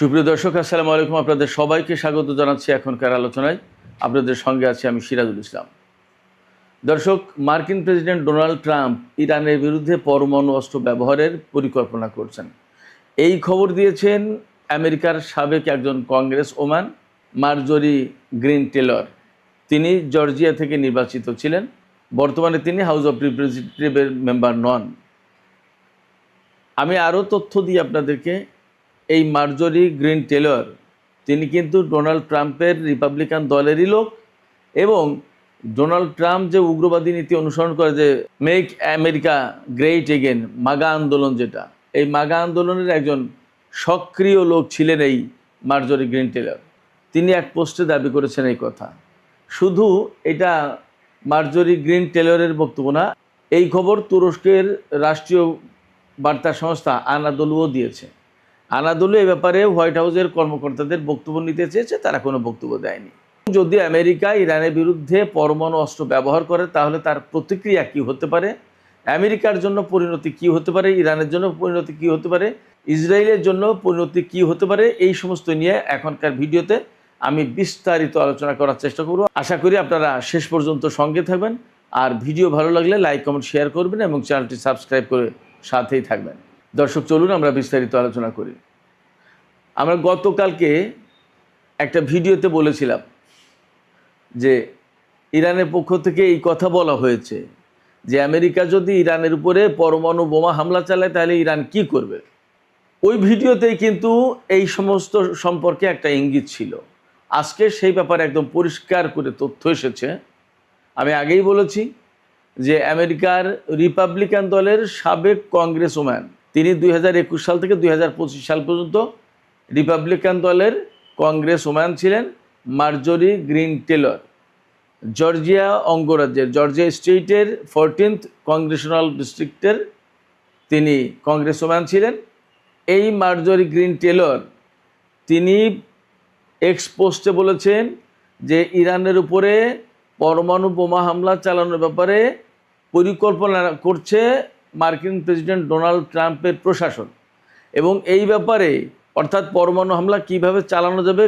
সুপ্রিয় দর্শক, আসসালামু আলাইকুম। আপনাদের সবাইকে স্বাগত জানাচ্ছি এখনকার আলোচনায়। আপনাদের সঙ্গে আছি আমি সিরাজুল ইসলাম। দর্শক, মার্কিন প্রেসিডেন্ট ডোনাল্ড ট্রাম্প ইরানের বিরুদ্ধে পরমাণু অস্ত্র ব্যবহারের পরিকল্পনা করছেন। এই খবর দিয়েছেন আমেরিকার সাবেক একজন কংগ্রেস ওম্যান মার্জরি গ্রিন টেলর। তিনি জর্জিয়া থেকে নির্বাচিত ছিলেন। বর্তমানে তিনি হাউস অব রিপ্রেজেন্টেটিভের মেম্বার নন। আমি আরও তথ্য দিই আপনাদেরকে। এই মার্জরি গ্রিন টেলর তিনি কিন্তু ডোনাল্ড ট্রাম্পের রিপাবলিকান দলেরই লোক, এবং ডোনাল্ড ট্রাম্প যে উগ্রবাদী নীতি অনুসরণ করে, যে মেক আমেরিকা গ্রেট এগেন, মাগা আন্দোলন, যেটা এই মাগা আন্দোলনের একজন সক্রিয় লোক ছিলেন এই মার্জরি গ্রিন টেলর। তিনি এক পোস্টে দাবি করেছেন এই কথা। শুধু এটা মার্জরি গ্রিন টেলরের বক্তব্য না, এই খবর তুরস্কের রাষ্ট্রীয় বার্তা সংস্থা আনাদোলুও দিয়েছে। আনাদোলু এ ব্যাপারে হোয়াইট হাউসের কর্মকর্তাদের বক্তব্য নিতে চেয়েছে, তারা কোনো বক্তব্য দেয়নি। যদি আমেরিকা ইরানের বিরুদ্ধে পরমাণু অস্ত্র ব্যবহার করে, তাহলে তার প্রতিক্রিয়া কী হতে পারে, আমেরিকার জন্য পরিণতি কী হতে পারে, ইরানের জন্য পরিণতি কী হতে পারে, ইসরায়েলের জন্য পরিণতি কী হতে পারে, এই সমস্ত নিয়ে এখনকার ভিডিওতে আমি বিস্তারিত আলোচনা করার চেষ্টা করব। আশা করি আপনারা শেষ পর্যন্ত সঙ্গে থাকবেন, আর ভিডিও ভালো লাগলে লাইক কমেন্ট শেয়ার করবেন এবং চ্যানেলটি সাবস্ক্রাইব করে সাথেই থাকবেন। দর্শক, চলুন আমরা বিস্তারিত আলোচনা করি। আমরা গতকালকে একটা ভিডিওতে বলেছিলাম যে ইরানের পক্ষ থেকে এই কথা বলা হয়েছে যে আমেরিকা যদি ইরানের উপরে পরমাণু বোমা হামলা চালায়, তাহলে ইরান কি করবে। ওই ভিডিওতেই কিন্তু এই সমস্ত সম্পর্কে একটা ইঙ্গিত ছিল। আজকে সেই ব্যাপারে একদম পরিষ্কার করে তথ্য এসেছে। আমি আগেই বলেছি যে আমেরিকার রিপাবলিকান দলের সাবেক কংগ্রেস ওম্যান, তিনি 2021 সাল থেকে 2025 সাল পর্যন্ত রিপাবলিকান দলের কংগ্রেস ওম্যান ছিলেন মার্জরি গ্রিন টেলর। জর্জিয়া অঙ্গরাজ্যের, জর্জিয়া স্টেটের 14th কংগ্রেশনাল ডিস্ট্রিক্টের তিনি কংগ্রেস ওম্যান ছিলেন। এই মার্জরি গ্রিন টেলর তিনি এক্স পোস্টে বলেছেন যে ইরানের উপরে পরমাণু বোমা হামলা চালানোর ব্যাপারে পরিকল্পনা করছে মার্কিন প্রেসিডেন্ট ডোনাল্ড ট্রাম্পের প্রশাসন, এবং এই ব্যাপারে অর্থাৎ পরমাণু হামলা কিভাবে চালানো যাবে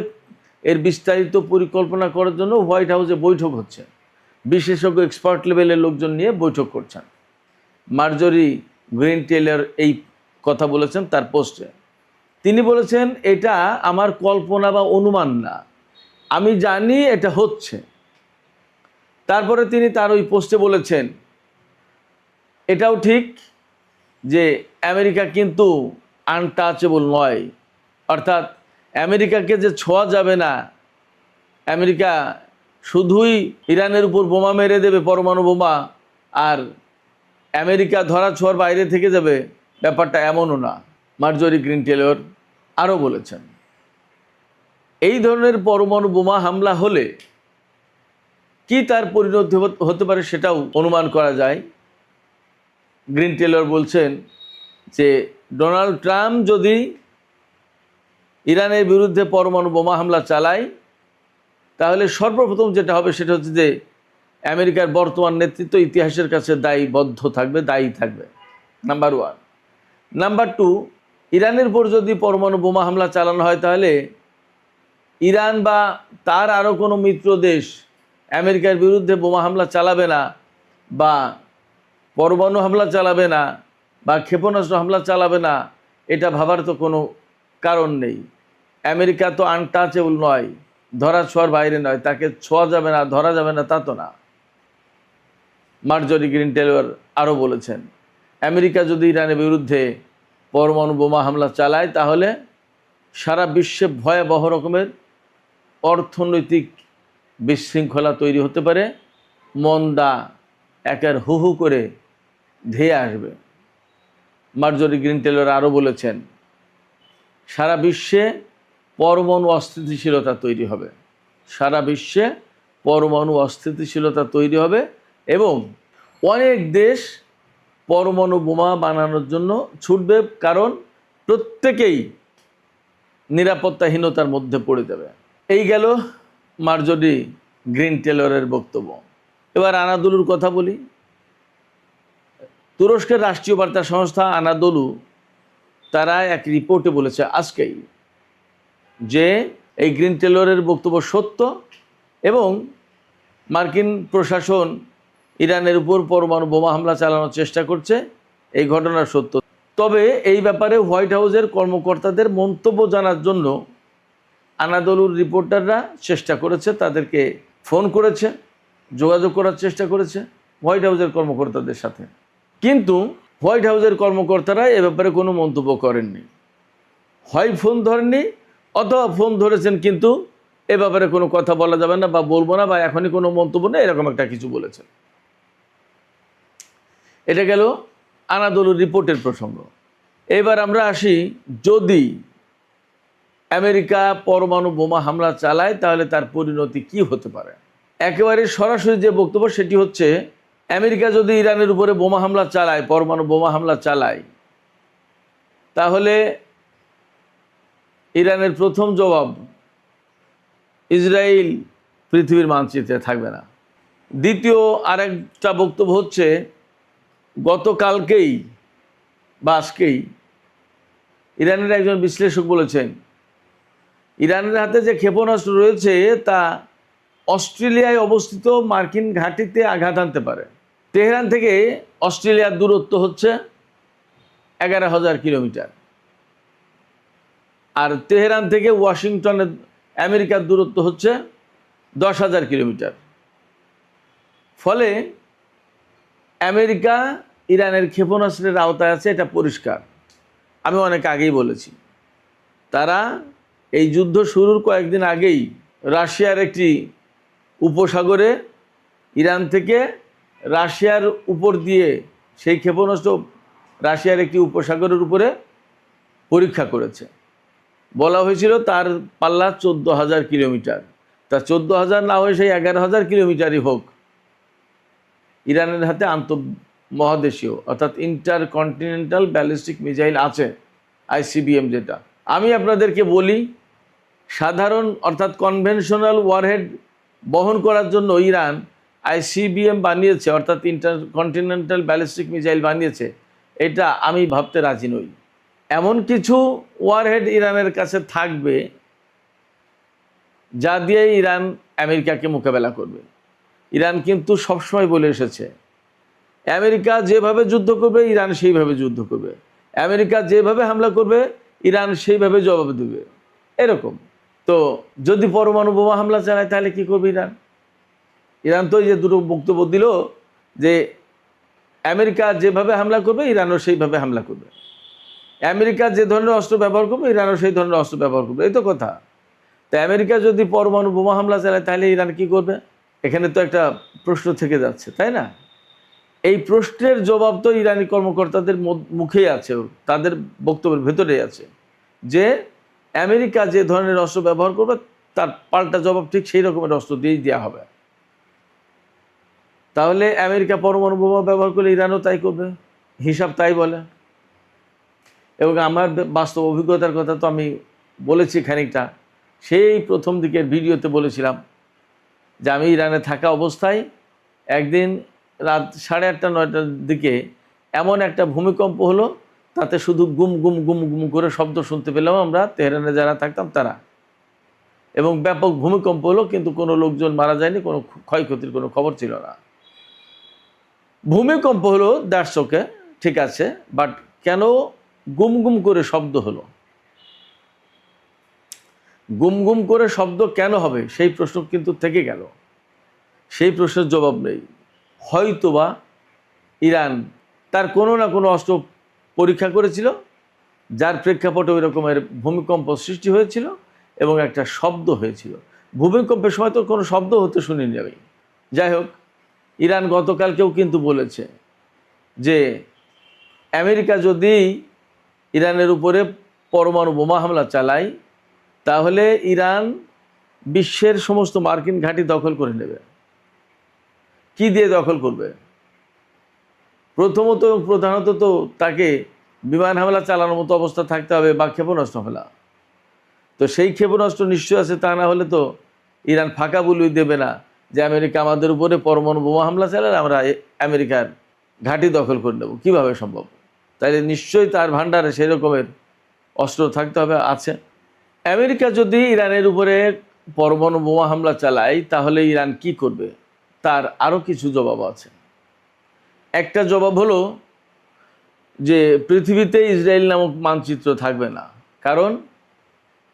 এর বিস্তারিত পরিকল্পনা করার জন্য হোয়াইট হাউসে বৈঠক হচ্ছে। বিশেষজ্ঞ এক্সপার্ট লেভেলের লোকজন নিয়ে বৈঠক করছেন। মার্জরি গ্রিন টেলর এই কথা বলেছেন তার পোস্টে। তিনি বলেছেন, এটা আমার কল্পনা বা অনুমান না, আমি জানি এটা হচ্ছে। তারপরে তিনি তার ওই পোস্টে বলেছেন, এটাও ঠিক যে আমেরিকা কিন্তু আনটাচেবল নয়, অর্থাৎ আমেরিকাকে যে ছোঁয়া যাবে না, আমেরিকা শুধুই ইরানের উপর বোমা মেরে দেবে, পরমাণু বোমা, আর আমেরিকা ধরা ছোঁয়ার বাইরে থেকে যাবে, ব্যাপারটা এমনও না। মার্জরি গ্রিন টেলর আরও বলেছেন, এই ধরনের পরমাণু বোমা হামলা হলে কি তার পরিণতি হতে পারে সেটাও অনুমান করা যায়। গ্রিন টেলর বলছেন যে ডোনাল্ড ট্রাম্প যদি ইরানের বিরুদ্ধে পরমাণু বোমা হামলা চালায়, তাহলে সর্বপ্রথম যেটা হবে সেটা হচ্ছে যে আমেরিকার বর্তমান নেতৃত্ব ইতিহাসের কাছে দায়ী থাকবে, নাম্বার 1। নাম্বার 2, ইরানের উপর যদি পরমাণু বোমা হামলা চালানো হয়, তাহলে ইরান বা তার আরও কোনো মিত্র দেশ আমেরিকার বিরুদ্ধে বোমা হামলা চালাবে না, বা পরমাণু হামলা চালাবে না, বা ক্ষেপণাস্ত্র হামলা চালাবে না, এটা ভাবার তো কোনো কারণ নেই। আমেরিকা তো আনটাচেবল নয়, ধরা ছোঁয়ার বাইরে নয়, তাকে ছোঁয়া যাবে না, ধরা যাবে না, তা তো না। মার্জরি গ্রিন টেলর আরও বলেছেন, আমেরিকা যদি ইরানের বিরুদ্ধে পরমাণু বোমা হামলা চালায়, তাহলে সারা বিশ্বে ভয়াবহ রকমের অর্থনৈতিক বিশৃঙ্খলা তৈরি হতে পারে, মন্দা একের হু হু করে ধেয়ে আসবে। মার্জরি গ্রিন টেলর আরও বলেছেন, সারা বিশ্বে পরমাণু অস্থিতিশীলতা তৈরি হবে, সারা বিশ্বে পরমাণু অস্থিতিশীলতা তৈরি হবে, এবং অনেক দেশ পরমাণু বোমা বানানোর জন্য ছুটবে, কারণ প্রত্যেকেই নিরাপত্তাহীনতার মধ্যে পড়ে যাবে। এই গেল মার্জরি গ্রিন টেলরের বক্তব্য। এবার আনাদোলুর কথা বলি। তুরস্কের রাষ্ট্রীয় বার্তা সংস্থা আনাদোলু তারা এক রিপোর্টে বলেছে আজকেই যে এই গ্রিন টেলরের বক্তব্য সত্য এবং মার্কিন প্রশাসন ইরানের উপর পরমাণু বোমা হামলা চালানোর চেষ্টা করছে, এই ঘটনা সত্য। তবে এই ব্যাপারে হোয়াইট হাউসের কর্মকর্তাদের মন্তব্য জানার জন্য আনাদোলুর রিপোর্টাররা চেষ্টা করেছে, তাদেরকে ফোন করেছে, যোগাযোগ করার চেষ্টা করেছে হোয়াইট হাউসের কর্মকর্তাদের সাথে, কিন্তু হোয়াইট হাউসের কর্মকর্তারা এ ব্যাপারে কোনো মন্তব্য করেননি। হয় ফোন ধরেননি অথবা ফোন ধরেছেন কিন্তু এ ব্যাপারে কোনো কথা বলা যাবে না বা বলবো না বা এখনই কোনো মন্তব্য নেই, এরকম একটা কিছু বলেছেন। এটা গেল আনাদোলুর রিপোর্টের প্রসঙ্গ। এবার আমরা আসি, যদি আমেরিকা পরমাণু বোমা হামলা চালায় তাহলে তার পরিণতি কি হতে পারে। একেবারে সরাসরি যে বক্তব্য সেটি হচ্ছে, আমেরিকা যদি ইরানের উপরে বোমা হামলা চালায়, পরমাণু বোমা হামলা চালায়, তাহলে ইরানের প্রথম জবাব, ইসরায়েল পৃথিবীর মানচিত্রে থাকবে না। দ্বিতীয় আরেকটা বক্তব্য হচ্ছে, গতকালকেই বা আজকেই ইরানের একজন বিশ্লেষক বলেছেন, ইরানের হাতে যে ক্ষেপণাস্ত্র রয়েছে তা অস্ট্রেলিয়ায় অবস্থিত মার্কিন ঘাঁটিতে আঘাত আনতে পারে। তেহরান থেকে অস্ট্রেলিয়ার দূরত্ব হচ্ছে 11,000 কিলোমিটার, আর তেহরান থেকে ওয়াশিংটনের আমেরিকার দূরত্ব হচ্ছে 10,000 কিলোমিটার। ফলে আমেরিকা ইরানের ক্ষেপণাস্ত্রের আওতায় আছে, এটা পরিষ্কার। আমি অনেক আগেই বলেছি, তারা এই যুদ্ধ শুরুর কয়েকদিন আগেই রাশিয়ার একটি উপসাগরে ইরান থেকে রাশিয়ার উপর দিয়ে সেই ক্ষেপণাস্ত্র রাশিয়ার একটি উপসাগরের উপরে পরীক্ষা করেছে। বলা হয়েছিল তার পাল্লা 14,000 কিলোমিটার, তা 14,000 না হয়ে সেই 11,000 কিলোমিটারই হোক, ইরানের হাতে আন্তঃমহাদেশীয় অর্থাৎ ইন্টারকন্টিনেন্টাল ব্যালিস্টিক মিসাইল আছে, ICBM যেটা। আমি আপনাদেরকে বলি, সাধারণ অর্থাৎ কনভেনশনাল ওয়ারহেড বহন করার জন্য ইরান ICBM বানিয়েছে, অর্থাৎ ইন্টারকন্টিনেন্টাল ব্যালিস্টিক মিসাইল বানিয়েছে, এটা আমি ভাবতে রাজি নই। এমন কিছু ওয়ারহেড ইরানের কাছে থাকবে যা দিয়ে ইরান আমেরিকাকে মোকাবেলা করবে। ইরান কিন্তু সবসময় বলে এসেছে, আমেরিকা যেভাবে যুদ্ধ করবে ইরান সেইভাবে যুদ্ধ করবে, আমেরিকা যেভাবে হামলা করবে ইরান সেইভাবে জবাব দেবে, এরকম। তো যদি পরমাণু বোমা হামলা চালায় তাহলে কি করবে ইরান? ইরান তো এই যে দুটো বক্তব্য দিল যে আমেরিকা যেভাবে হামলা করবে ইরানও সেইভাবে হামলা করবে, আমেরিকা যে ধরনের অস্ত্র ব্যবহার করবে ইরানও সেই ধরনের অস্ত্র ব্যবহার করবে, এই তো কথা। তো আমেরিকা যদি পরমাণু বোমা হামলা চালায় তাহলে ইরান কি করবে? এখানে তো একটা প্রশ্ন থেকে যাচ্ছে, তাই না? এই প্রশ্নের জবাব তো ইরানি কর্মকর্তাদের মুখেই আছে, তাদের বক্তব্যের ভেতরেই আছে, যে আমেরিকা যে ধরনের অস্ত্র ব্যবহার করবে তার পাল্টা জবাব ঠিক সেই রকমের অস্ত্র দিয়েই দেওয়া হবে। তাহলে আমেরিকা পরমাণু বোমা ব্যবহার করলে ইরানও তাই করবে, হিসাব তাই বলে। এবং আমার বাস্তব অভিজ্ঞতার কথা তো আমি বলেছি খানিকটা, সেই প্রথম দিকের ভিডিওতে বলেছিলাম যে আমি ইরানে থাকা অবস্থায় একদিন রাত 8:30 9টার দিকে এমন একটা ভূমিকম্প হলো, তাতে শুধু গুম গুম গুম গুম করে শব্দ শুনতে পেলাম আমরা তেহরানে যারা থাকতাম তারা, এবং ব্যাপক ভূমিকম্প হলো, কিন্তু কোনো লোকজন মারা যায়নি, কোনো ক্ষয়ক্ষতির কোনো খবর ছিল না। ভূমিকম্প হলো দ্যাটস ওকে, ঠিক আছে, বাট কেন গুম গুম করে শব্দ হলো? গুম গুম করে শব্দ কেন হবে সেই প্রশ্ন কিন্তু থেকে গেল, সেই প্রশ্নের জবাব নেই। হয়তোবা ইরান তার কোনো না কোনো অস্ত্র পরীক্ষা করেছিল, যার প্রেক্ষাপটে ওই রকমের ভূমিকম্প সৃষ্টি হয়েছিল এবং একটা শব্দ হয়েছিল। ভূমিকম্পের সময় তো কোনো শব্দ হতে শুনিনি আমি। যাই হোক, ইরান গতকালকেও কিন্তু বলেছে যে আমেরিকা যদি ইরানের উপরে পরমাণু বোমা হামলা চালায় তাহলে ইরান বিশ্বের সমস্ত মার্কিন ঘাঁটি দখল করে নেবে। কি দিয়ে দখল করবে? প্রথমত এবং প্রধানত তো তাকে বিমান হামলা চালানোর মতো অবস্থা থাকতে হবে বা ক্ষেপণাস্ত্র হামলা। তো সেই ক্ষেপণাস্ত্র নিশ্চয় আছে, তা না হলে তো ইরান ফাঁকা বলুই দেবে না যে আমেরিকা আমাদের উপরে পরমাণু বোমা হামলা চালালে আমরা আমেরিকার ঘাঁটি দখল করে নেব। কীভাবে সম্ভব? তাইলে নিশ্চয়ই তার ভাণ্ডারে সেই রকমের অস্ত্র থাকতে হবে, আছে। আমেরিকা যদি ইরানের উপরে পরমাণু বোমা হামলা চালায় তাহলে ইরান কি করবে, তার আরও কিছু জবাব আছে। একটা জবাব হলো যে পৃথিবীতে ইসরায়েল নামক মানচিত্র থাকবে না, কারণ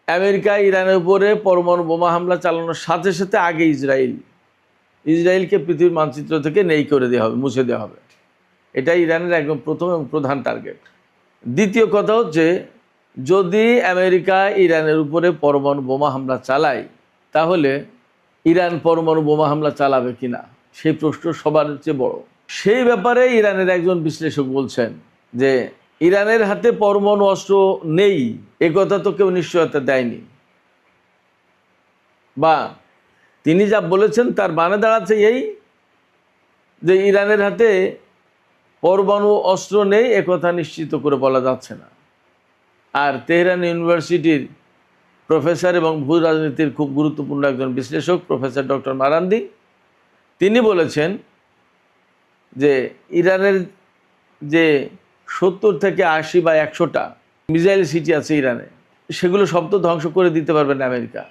আমেরিকা ইরানের উপরে পরমাণু বোমা হামলা চালানোর সাথে সাথে আগে ইসরায়েলকে পৃথিবীর মানচিত্র থেকে নেই করে দেওয়া হবে, মুছে দেওয়া হবে। এটাই ইরানের একদম প্রথম এবং প্রধান টার্গেট। দ্বিতীয় কথা হচ্ছে, যদি আমেরিকা ইরানের উপরে পরমাণু বোমা হামলা চালায় তাহলে ইরান পরমাণু বোমা হামলা চালাবে কিনা, সেই প্রশ্ন সবার চেয়ে বড়। সেই ব্যাপারে ইরানের একজন বিশ্লেষক বলছেন যে ইরানের হাতে পরমাণু অস্ত্র নেই এ কথা তো কেউ নিশ্চয়তা দেয়নি, বা তিনি যা বলেছেন তার মানে দাঁড়াচ্ছে এই যে ইরানের হাতে পরমাণু অস্ত্র নেই একথা নিশ্চিত করে বলা যাচ্ছে না। আর তেহরান ইউনিভার্সিটির প্রফেসর এবং ভূ রাজনীতির খুব গুরুত্বপূর্ণ একজন বিশ্লেষক প্রফেসর ডক্টর মারান্দি, তিনি বলেছেন যে ইরানের যে 70 থেকে 80 বা 100টা মিসাইল সিটি আছে ইরানে, সেগুলো সব তো ধ্বংস করে দিতে পারবে না আমেরিকা।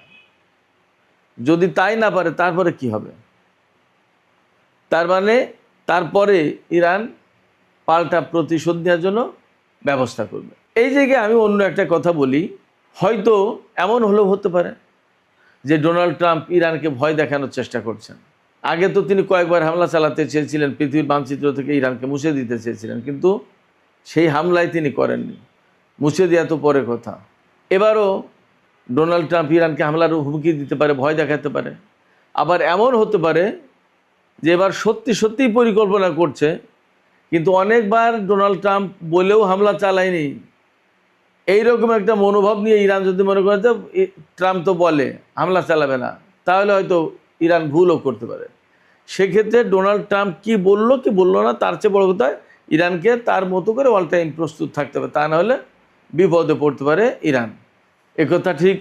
যদি তাই না পারে তারপরে কি হবে? তার মানে তারপরে ইরান পাল্টা প্রতিশোধ নেওয়ার জন্য ব্যবস্থা করবে। এই জায়গায় আমি অন্য একটা কথা বলি, হয়তো এমন হলেও হতে পারে যে ডোনাল্ড ট্রাম্প ইরানকে ভয় দেখানোর চেষ্টা করছেন। আগে তো তিনি কয়েকবার হামলা চালাতে চেয়েছিলেন, পৃথিবীর মানচিত্র থেকে ইরানকে মুছে দিতে চেয়েছিলেন, কিন্তু সেই হামলায় তিনি করেননি। মুছে দেওয়া তো পরে কথা। এবারও ডোনাল্ড ট্রাম্প ইরানকে হামলার হুমকি দিতে পারে, ভয় দেখাতে পারে। আবার এমন হতে পারে যে এবার সত্যিই পরিকল্পনা করছে, কিন্তু অনেকবার ডোনাল্ড ট্রাম্প বলেও হামলা চালায়নি, এইরকম একটা মনোভাব নিয়ে ইরান যদি মনে করে যে ট্রাম্প তো বলে হামলা চালাবে না, তাহলে হয়তো ইরান ভুলও করতে পারে। সেক্ষেত্রে ডোনাল্ড ট্রাম্প কি বললো না, তার চেয়ে বড় কথা ইরানকে তার মতো করে অল টাইম প্রস্তুত থাকতে হবে, তা নাহলে বিপদে পড়তে পারে ইরান। একথা ঠিক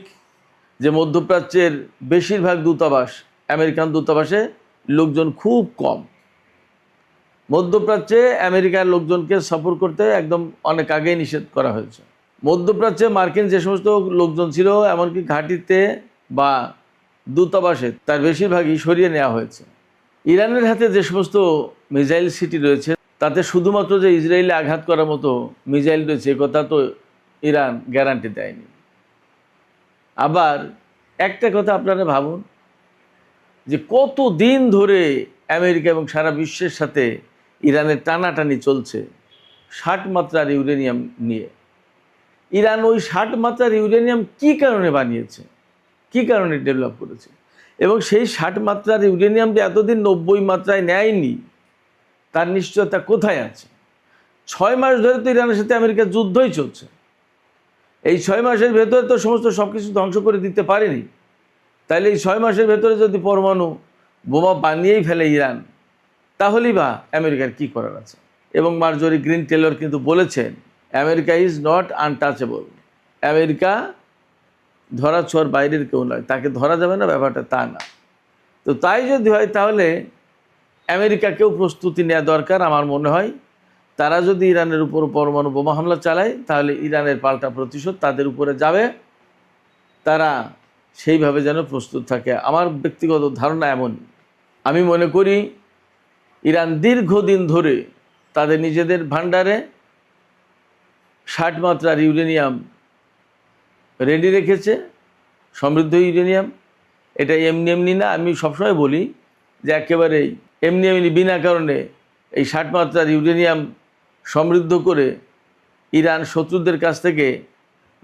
যে মধ্যপ্রাচ্যের বেশিরভাগ দূতাবাস, আমেরিকান দূতাবাসে লোকজন খুব কম। মধ্যপ্রাচ্যে আমেরিকার লোকজনকে সফর করতে একদম অনেক আগেই নিষেধ করা হয়েছে। মধ্যপ্রাচ্যে মার্কিন যে সমস্ত লোকজন ছিল, এমনকি ঘাঁটিতে বা দূতাবাসে, তার বেশিরভাগই সরিয়ে নেওয়া হয়েছে। ইরানের হাতে যে সমস্ত মিসাইল সিটি রয়েছে, তাতে শুধুমাত্র যে ইসরায়েলে আঘাত করার মতো মিসাইল রয়েছে কথা তো ইরান গ্যারান্টি দেয়নি। আবার একটা কথা আপনারা ভাবুন যে কত দিন ধরে আমেরিকা এবং সারা বিশ্বের সাথে ইরানের টানাটানি চলছে 60 মাত্রার ইউরেনিয়াম নিয়ে। ইরান ওই 60 মাত্রার ইউরেনিয়াম কী কারণে বানিয়েছে, কী কারণে ডেভেলপ করেছে, এবং সেই 60 মাত্রার ইউরেনিয়াম যে এতদিন 90 মাত্রায় নেয়নি তার নিশ্চয়তা কোথায় আছে? 6 মাস ধরে তো ইরানের সাথে আমেরিকার যুদ্ধই চলছে। এই 6 মাসের ভেতরে তো সব কিছু ধ্বংস করে দিতে পারেনি। তাহলে এই 6 মাসের ভেতরে যদি পরমাণু বোমা বানিয়েই ফেলে ইরান, তাহলেই বা আমেরিকার কি করার আছে? এবং মার্জরি গ্রিন টেলর কিন্তু বলেছেন America is not untouchable. America ধরা ছোঁয়ার বাইরের কেউ নয়, তাকে ধরা যাবে না ব্যাপারটা তা না। তো তাই যদি হয় তাহলে আমেরিকাকেও প্রস্তুতি নেওয়া দরকার। আমার মনে হয় তারা যদি ইরানের উপর পরমাণু বোমা হামলা চালায় তাহলে ইরানের পাল্টা প্রতিশোধ তাদের উপরে যাবে, তারা সেইভাবে যেন প্রস্তুত থাকে। আমার ব্যক্তিগত ধারণা এমন। আমি মনে করি ইরান দীর্ঘদিন ধরে তাদের নিজেদের ভান্ডারে 60 মাত্রার ইউরেনিয়াম রেডি রেখেছে, সমৃদ্ধ ইউরেনিয়াম। এটা এমনি না। আমি সবসময় বলি যে একেবারেই এমনি বিনা কারণে এই 60 মাত্রার ইউরেনিয়াম সমৃদ্ধ করে ইরান শত্রুদের কাছ থেকে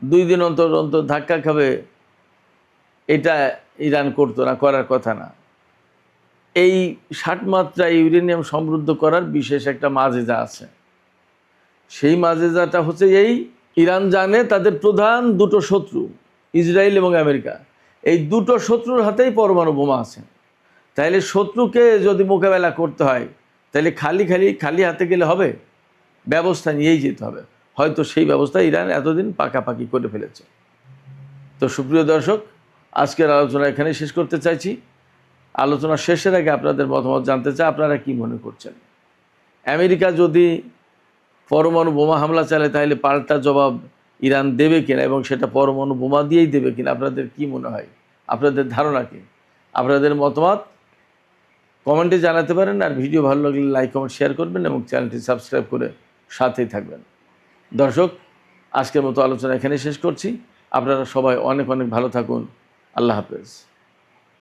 2 দিন অন্তর ধাক্কা খাবে, এটা ইরান করতো না, করার কথা না। এই 60 মাত্রা ইউরেনিয়াম সমৃদ্ধ করার বিশেষ একটা মাজেজা আছে। সেই মাজেজাটা হচ্ছে এই, ইরান জানে তাদের প্রধান দুটো শত্রু ইসরায়েল এবং আমেরিকা, এই দুটো শত্রুর হাতেই পরমাণু বোমা আছে। তাইলে শত্রুকে যদি মোকাবেলা করতে হয় তাহলে খালি হাতে গেলে হবে, ব্যবস্থা নিয়েই যেতে হবে। হয়তো সেই ব্যবস্থা ইরান এতদিন পাকাপাকি করে ফেলেছে। তো সুপ্রিয় দর্শক, আজকের আলোচনা এখানে শেষ করতে চাইছি। আলোচনা শেষের আগে আপনাদের মতামত জানতে চাই, আপনারা কি মনে করছেন? আমেরিকা যদি পরমাণু বোমা হামলা চালায় তাহলে পাল্টা জবাব ইরান দেবে কিনা এবং সেটা পরমাণু বোমা দিয়েই দেবে কিনা, আপনাদের কি মনে হয়? আপনাদের ধারণা কি? আপনাদের মতামত কমেন্টে জানাতে পারেন। আর ভিডিও ভালো লাগলে লাইক কমেন্ট শেয়ার করবেন এবং চ্যানেলটি সাবস্ক্রাইব করে সাথেই থাকবেন। দর্শক, আজকের মতো আলোচনা এখানে শেষ করছি। আপনারা সবাই অনেক অনেক ভালো থাকুন। আল্লাহ হাফেজ।